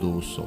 200,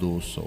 200,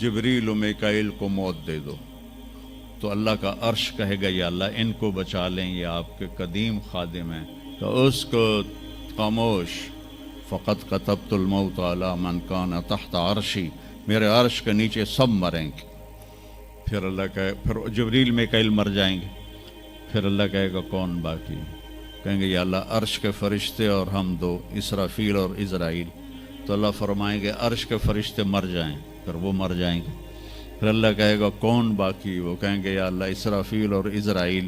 جبریل و میکائیل کو موت دے دو، تو اللہ کا عرش کہے گا یا اللہ ان کو بچا لیں، یہ آپ کے قدیم خادم ہیں، تو اس کو خاموش، فقط کتبت الموت علی من کان تحت عرشی، میرے عرش کے نیچے سب مریں گے۔ پھر اللہ کہے، پھر جبریل میکائیل مر جائیں گے، پھر اللہ کہے گا کون باقی؟ کہیں گے یا اللہ عرش کے فرشتے اور ہم دو، اسرافیل اور عزرائیل۔ تو اللہ فرمائیں گے عرش کے فرشتے مر جائیں، پھر وہ مر جائیں گے۔ پھر اللہ کہے گا کون باقی؟ وہ کہیں گے یا اللہ اسرافیل اور عزرائیل۔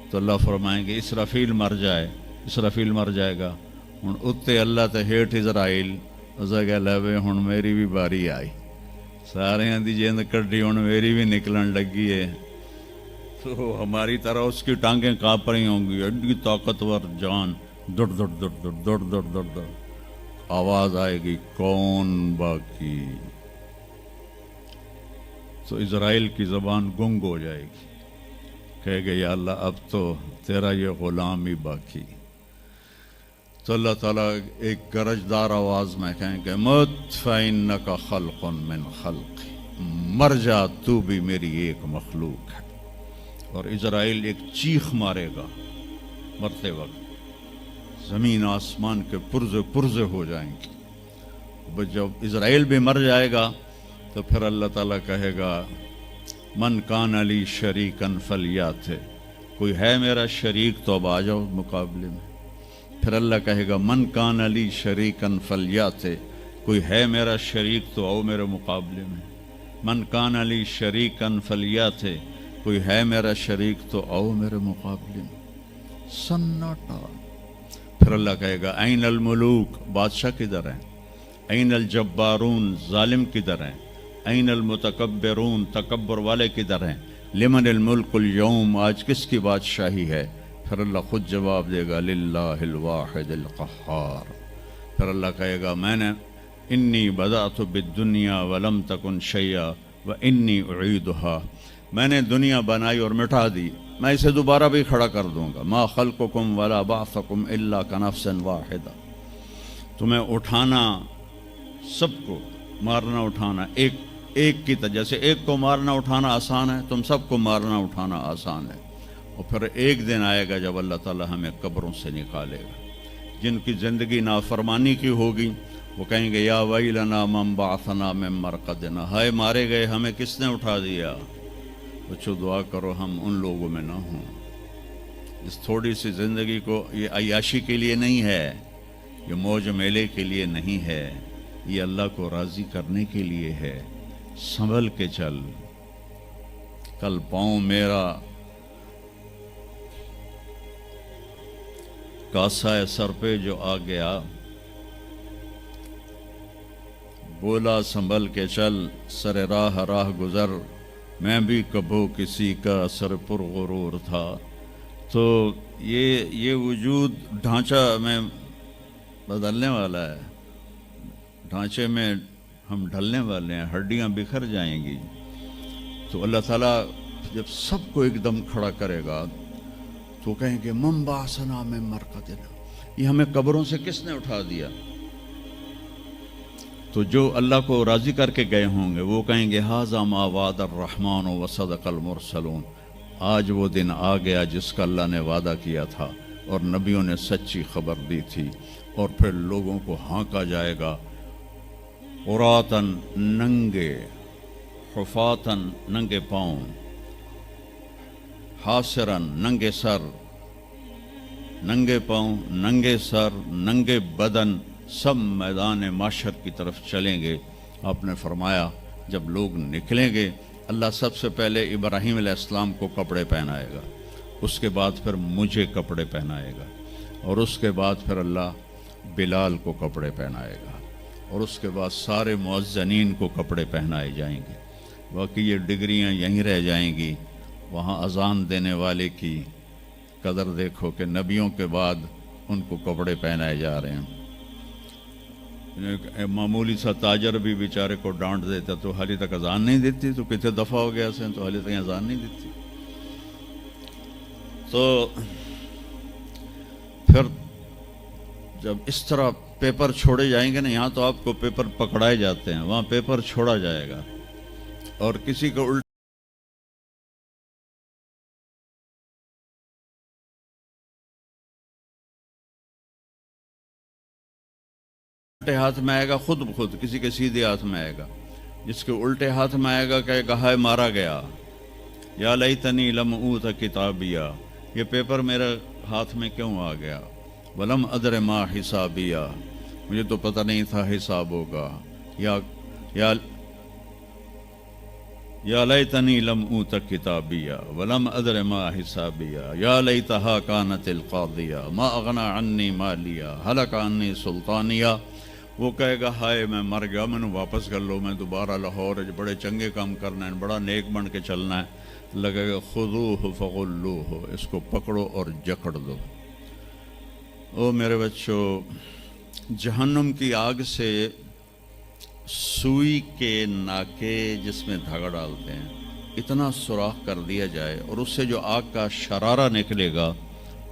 تو اللہ فرمائیں گے اسرافیل مر جائے، اسرافیل مر جائے گا، ہن اتے اللہ تے ہیٹھ عزرائیل، اسے کہ لے ہن میری بھی باری آئی، سارے دی جند کڈی، ہن میری بھی نکلن لگی ہے۔ تو ہماری طرح اس کی ٹانگیں کانپ رہی ہوں گی، ایڈی طاقتور جان، دڑ دڑ دڑ دڑ دڑ دڑ دڑ دڑ، آواز آئے گی کون باقی؟ تو اسرائیل کی زبان گنگ ہو جائے گی، کہے گے یا اللہ اب تو تیرا یہ غلام ہی باقی۔ تو اللہ تعالیٰ ایک گرجدار آواز میں کہیں گے مت فإنک خلق من خلق، مر جا تو بھی میری ایک مخلوق ہے۔ اور اسرائیل ایک چیخ مارے گا مرتے وقت، زمین آسمان کے پرزے پرزے ہو جائیں گے۔ جب اسرائیل بھی مر جائے گا تو پھر اللہ تعالیٰ کہے گا من کان علی شریکن فلیات، کوئی ہے میرا شریک تو اب آ جاؤ مقابلے میں۔ پھر اللہ کہے گا من کان علی شریکن فلیات، کوئی ہے میرا شریک تو آؤ میرے مقابلے میں۔ من کان علی شریکن فلیات، کوئی ہے میرا شریک تو آؤ میرے مقابلے میں۔ سناٹا۔ پھر اللہ کہے گا این الملوک، بادشاہ کدھر ہیں؟ این الجبارون، ظالم کدھر ہیں؟ این المتکبرون، تکبر والے کدھر ہیں؟ لمن الملک اليوم، آج کس کی بادشاہی ہے؟ پھر اللہ خود جواب دے گا للہ الواحد القہار۔ پھر اللہ کہے گا میں نے انی بدأت بالدنیا ولم تکن شیئا وانی اعیدہا، میں نے دنیا بنائی اور مٹا دی، میں اسے دوبارہ بھی کھڑا کر دوں گا۔ ما خلقکم ولا بعثکم الا کنفس واحدہ، تمہیں اٹھانا، سب کو مارنا اٹھانا ایک کی طرح، جیسے ایک کو مارنا اٹھانا آسان ہے، تم سب کو مارنا اٹھانا آسان ہے۔ اور پھر ایک دن آئے گا جب اللہ تعالیٰ ہمیں قبروں سے نکالے گا۔ جن کی زندگی نافرمانی کی ہوگی وہ کہیں گے یا ویلنا من بعثنا من مرقدنا، ہائے مارے گئے ہمیں کس نے اٹھا دیا۔ بچو دعا کرو ہم ان لوگوں میں نہ ہوں۔ اس تھوڑی سی زندگی کو، یہ عیاشی کے لیے نہیں ہے، یہ موج میلے کے لیے نہیں ہے، یہ اللہ کو راضی کرنے کے لیے ہے۔ سنبھل کے چل، کل پاؤں میرا کاسا سر پہ جو آ گیا، بولا سنبھل کے چل، سر راہ راہ گزر، میں بھی کبھو کسی کا سر پر غرور تھا۔ تو یہ وجود ڈھانچہ میں بدلنے والا ہے، ڈھانچے میں ہم ڈھلنے والے ہیں، ہڈیاں بکھر جائیں گی۔ تو اللہ تعالیٰ جب سب کو ایک دم کھڑا کرے گا تو کہیں گے من بعثنا من مرقدنا، یہ ہمیں قبروں سے کس نے اٹھا دیا؟ تو جو اللہ کو راضی کر کے گئے ہوں گے وہ کہیں گے ھذا ما وعد الرحمن وصدق المرسلون، آج وہ دن آ گیا جس کا اللہ نے وعدہ کیا تھا اور نبیوں نے سچی خبر دی تھی۔ اور پھر لوگوں کو ہانکا جائے گا، عراۃً ننگے، حفاتً ننگے پاؤں، حاسراً ننگے سر، ننگے پاؤں، ننگے سر، ننگے بدن، سب میدان معاشر کی طرف چلیں گے۔ آپ نے فرمایا جب لوگ نکلیں گے اللہ سب سے پہلے ابراہیم علیہ السلام کو کپڑے پہنائے گا، اس کے بعد پھر مجھے کپڑے پہنائے گا، اور اس کے بعد پھر اللہ بلال کو کپڑے پہنائے گا، اور اس کے بعد سارے مؤذنین کو کپڑے پہنائے جائیں گے۔ باقی یہ ڈگریاں یہیں رہ جائیں گی۔ وہاں اذان دینے والے کی قدر دیکھو کہ نبیوں کے بعد ان کو کپڑے پہنائے جا رہے ہیں۔ معمولی سا تاجر بھی بیچارے کو ڈانٹ دیتا تو حالی تک اذان نہیں دیتی، تو کتنے دفعہ ہو گیا سے تو حالی تک اذان نہیں دیتی۔ تو پھر جب اس طرح پیپر چھوڑے جائیں گے نا، یہاں تو آپ کو پیپر پکڑائے جاتے ہیں، وہاں پیپر چھوڑا جائے گا، اور کسی کو الٹے ہاتھ میں آئے گا خود بخود، کسی کے سیدھے ہاتھ میں آئے گا. جس کے الٹے ہاتھ میں آئے گا کہے گا ہائے مارا گیا، یا لیتنی لم اوت کتابیہ، یہ پیپر میرے ہاتھ میں کیوں آ گیا، ولم ادر ما حسابیہ، مجھے تو پتہ نہیں تھا حساب ہوگا، یا لیتنی لم اوت کتابیہ ولم ادر ما حسابیہ، یا لیتہا کانت القاضیہ ما اغنی عنی مالیہ ہلک عنی سلطانیہ. وہ کہے گا ہائے میں مر گیا، میں نے واپس کر لو، میں دوبارہ لاہور بڑے چنگے کام کرنا ہے، بڑا نیک بن کے چلنا ہے. لگے گا خذوہ فغلوہ، اس کو پکڑو اور جکڑ دو. او میرے بچوں، جہنم کی آگ سے سوئی کے ناکے جس میں دھاگا ڈالتے ہیں اتنا سوراخ کر دیا جائے اور اس سے جو آگ کا شرارہ نکلے گا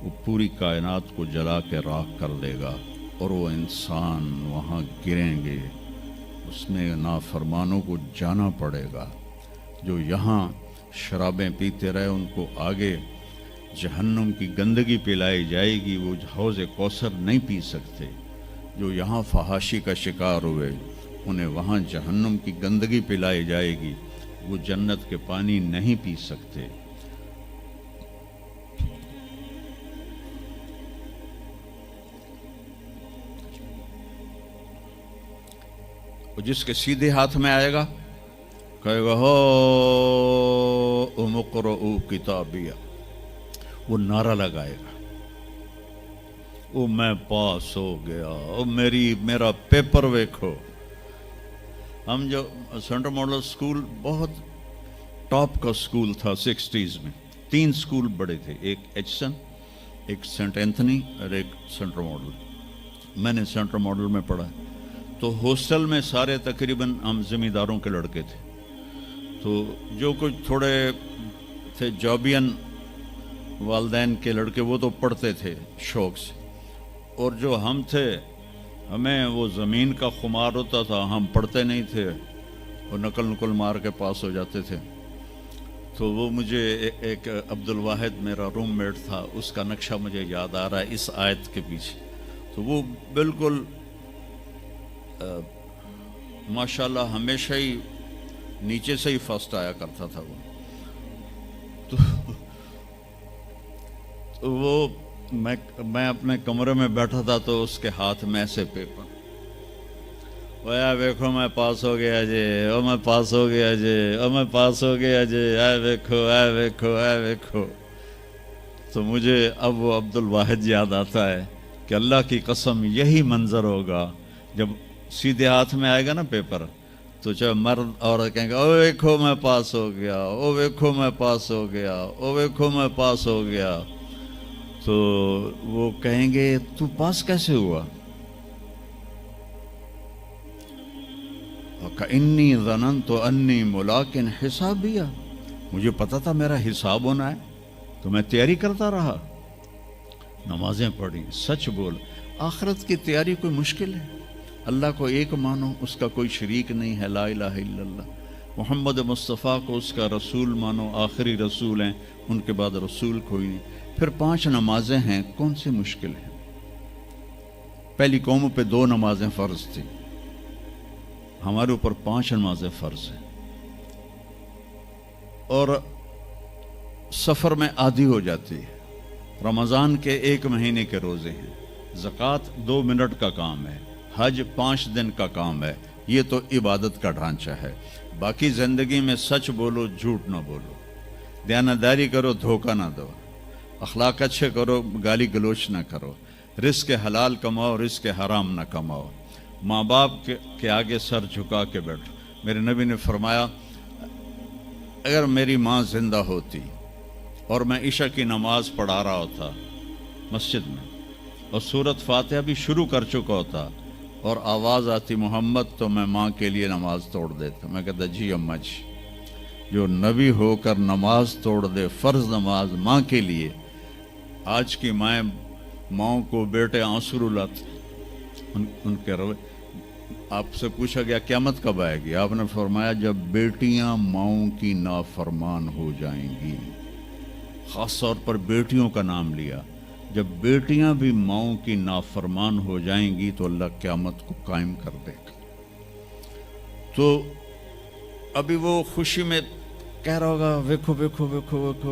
وہ پوری کائنات کو جلا کے راکھ کر دے گا، اور وہ انسان وہاں گریں گے، اس میں نافرمانوں کو جانا پڑے گا. جو یہاں شرابیں پیتے رہے ان کو آگے جہنم کی گندگی پلائی جائے گی، وہ حوض کوثر نہیں پی سکتے. جو یہاں فحاشی کا شکار ہوئے انہیں وہاں جہنم کی گندگی پلائی جائے گی، وہ جنت کے پانی نہیں پی سکتے. جس کے سیدھے ہاتھ میں آئے گا کہے گا ہو اقرؤ کتابیہ، وہ نعرہ لگائے گا، او میں پاس ہو گیا، او میرا پیپر ویکھو. ہم جو سینٹرل ماڈل اسکول بہت ٹاپ کا اسکول تھا 60s میں، 3 اسکول بڑے تھے، ایک ایچسن، ایک سینٹ اینتھنی اور ایک سینٹرل ماڈل. میں نے سینٹرل ماڈل میں پڑھا، تو ہاسٹل میں سارے تقریباً ہم زمینداروں کے لڑکے تھے. تو جو کچھ تھوڑے تھے جابین والدین کے لڑکے وہ تو پڑھتے تھے شوق سے، اور جو ہم تھے ہمیں وہ زمین کا خمار ہوتا تھا، ہم پڑھتے نہیں تھے اور نقل مار کے پاس ہو جاتے تھے. تو وہ مجھے ایک عبد الواحد میرا روم میٹ تھا، اس کا نقشہ مجھے یاد آ رہا ہے اس آیت کے پیچھے. تو وہ بالکل ماشاءاللہ ہمیشہ ہی نیچے سے ہی فرسٹ آیا کرتا تھا. تو وہ میں اپنے کمرے میں بیٹھا تھا تو اس کے ہاتھ میں ایسے پیپر، ویکھو میں پاس ہو گیا جی، او میں پاس ہو گیا جی، او میں پاس ہو گیا جی، ویکھو ویکھو. تو مجھے اب وہ عبد الواحد یاد آتا ہے کہ اللہ کی قسم یہی منظر ہوگا جب سیدھے ہاتھ میں آئے گا نا پیپر، تو چاہے مرد عورت کہیں گے او ویکھو میں پاس ہو گیا، او ویکھو میں پاس ہو گیا، او ویکھو میں پاس ہو گیا. تو وہ کہیں گے تو پاس کیسے ہوا؟ وَكَإِنِّي ظَنَنْتُ أَنِّي مُلَاقٍ حِسَابِيَّ، مجھے پتا تھا میرا حساب ہونا ہے تو میں تیاری کرتا رہا، نمازیں پڑھی، سچ بول. آخرت کی تیاری کوئی مشکل ہے؟ اللہ کو ایک مانو، اس کا کوئی شریک نہیں ہے، لا الہ الا اللہ. محمد مصطفیٰ کو اس کا رسول مانو، آخری رسول ہیں، ان کے بعد رسول کوئی نہیں. پھر 5 نمازیں ہیں، کون سی مشکل ہیں؟ پہلی قوموں پہ 2 نمازیں فرض تھی، ہمارے اوپر 5 نمازیں فرض ہیں. اور سفر میں عادی ہو جاتی ہے. رمضان کے 1 مہینے کے روزے ہیں، زکوٰۃ 2 منٹ کا کام ہے، حج 5 دن کا کام ہے. یہ تو عبادت کا ڈھانچہ ہے. باقی زندگی میں سچ بولو، جھوٹ نہ بولو، دیانتداری کرو، دھوکہ نہ دو، اخلاق اچھے کرو، گالی گلوچ نہ کرو، رزق حلال کماؤ، رزق حرام نہ کماؤ، ماں باپ کے آگے سر جھکا کے بیٹھو. میرے نبی نے فرمایا اگر میری ماں زندہ ہوتی اور میں عشاء کی نماز پڑھا رہا ہوتا مسجد میں اور سورۃ فاتحہ بھی شروع کر چکا ہوتا اور آواز آتی محمد، تو میں ماں کے لیے نماز توڑ دیتا. میں کہتا جی اماں جی، جو نبی ہو کر نماز توڑ دے، فرض نماز ماں کے لیے. آج کی ماؤں کو بیٹے آنسو رلاتے ان کے روے. آپ سے پوچھا گیا قیامت کب آئے گی؟ آپ نے فرمایا جب بیٹیاں ماؤں کی نافرمان ہو جائیں گی. خاص طور پر بیٹیوں کا نام لیا. جب بیٹیاں بھی ماؤں کی نافرمان ہو جائیں گی تو اللہ قیامت کو قائم کر دے گا. تو ابھی وہ خوشی میں کہہ رہا ہوگا ویکھو ویکھو ویکھو ویکھو